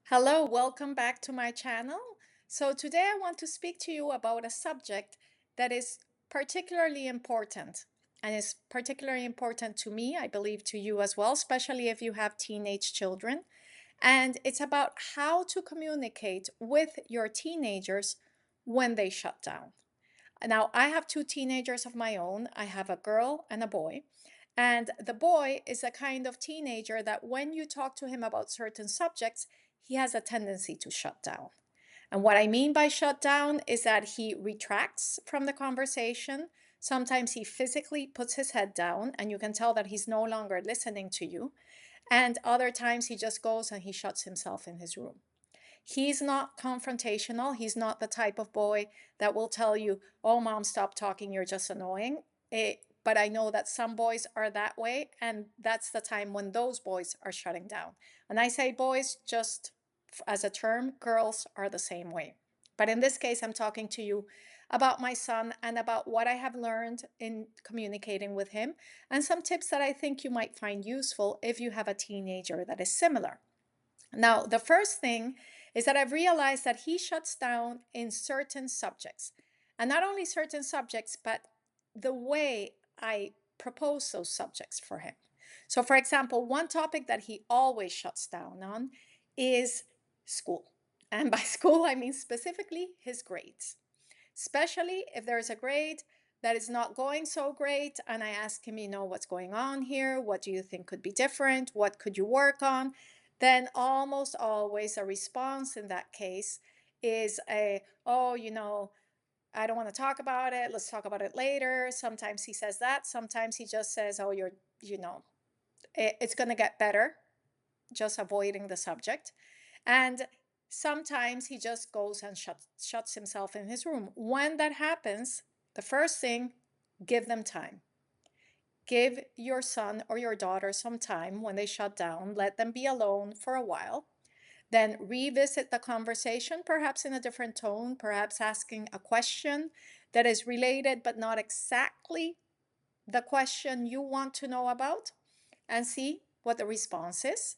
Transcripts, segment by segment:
Hello, welcome back to my channel. So today I want to speak to you about a subject that is particularly important and is particularly important to me, I believe to you as well, especially if you have teenage children. And it's about how to communicate with your teenagers when they shut down. Now, I have two teenagers of my own. I have a girl and a boy. And the boy is a kind of teenager that when you talk to him about certain subjects, he has a tendency to shut down. And what I mean by shut down is that he retracts from the conversation. Sometimes he physically puts his head down, and you can tell that he's no longer listening to you. And other times he just goes and he shuts himself in his room. He's not confrontational. He's not the type of boy that will tell you, oh, mom, stop talking. You're just annoying. But I know that some boys are that way. And that's the time when those boys are shutting down. And I say boys just as a term, girls are the same way. But in this case, I'm talking to you about my son and about what I have learned in communicating with him and some tips that I think you might find useful if you have a teenager that is similar. Now, the first thing is that I've realized that he shuts down in certain subjects. And not only certain subjects, but the way I propose those subjects for him. So, for example, one topic that he always shuts down on is school. And by school, I mean specifically his grades, especially if there's a grade that is not going so great. And I ask him, what's going on here? What do you think could be different? What could you work on? Then almost always a response in that case is oh, I don't want to talk about it. Let's talk about it later. Sometimes he says that. Sometimes he just says, oh, it's going to get better, just avoiding the subject. And sometimes he just goes and shuts himself in his room. When that happens, the first thing, give them time. Give your son or your daughter some time when they shut down. Let them be alone for a while. Then revisit the conversation, perhaps in a different tone, perhaps asking a question that is related but not exactly the question you want to know about, and see what the response is.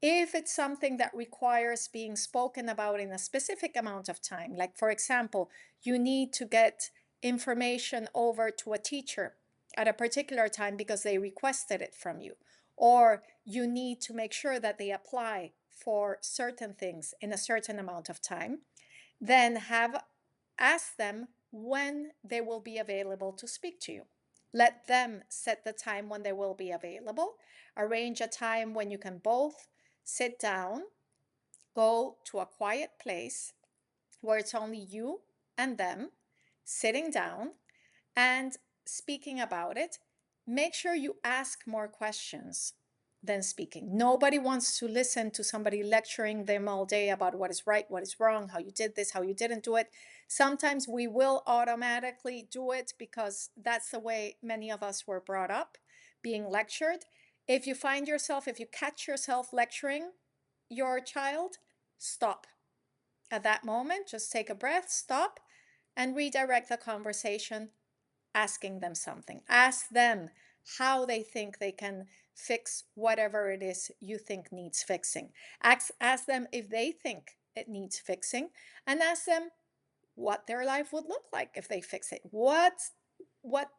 If it's something that requires being spoken about in a specific amount of time, like for example, you need to get information over to a teacher at a particular time because they requested it from you, or you need to make sure that they apply for certain things in a certain amount of time, then ask them when they will be available to speak to you. Let them set the time when they will be available. Arrange a time when you can both sit down, go to a quiet place where it's only you and them sitting down and speaking about it. Make sure you ask more questions than speaking. Nobody wants to listen to somebody lecturing them all day about what is right, what is wrong, how you did this, how you didn't do it. Sometimes we will automatically do it because that's the way many of us were brought up, being lectured. If you catch yourself lecturing your child, stop. At that moment, just take a breath, stop, and redirect the conversation, asking them something. Ask them how they think they can fix whatever it is you think needs fixing. Ask them if they think it needs fixing, and ask them what their life would look like if they fix it. What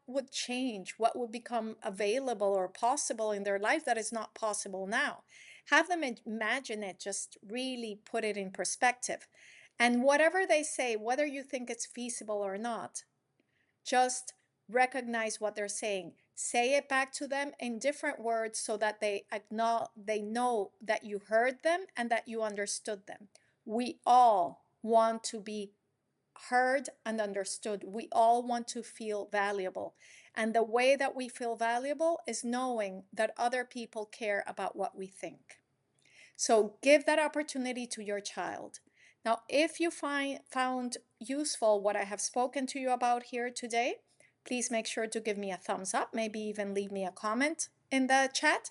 would change? What would become available or possible in their life that is not possible now? Have them imagine it, just really put it in perspective. And whatever they say, whether you think it's feasible or not, just recognize what they're saying. Say it back to them in different words so that they know that you heard them and that you understood them. We all want to be heard and understood. We all want to feel valuable. And the way that we feel valuable is knowing that other people care about what we think. So give that opportunity to your child. Now, if you found useful what I have spoken to you about here today, please make sure to give me a thumbs up, maybe even leave me a comment in the chat,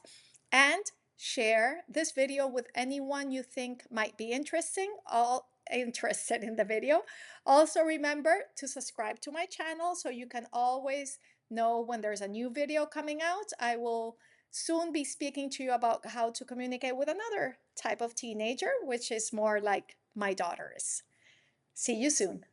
and share this video with anyone you think might be interested in the video. Also remember to subscribe to my channel so you can always know when there's a new video coming out. I will soon be speaking to you about how to communicate with another type of teenager, which is more like my daughter is. See you soon.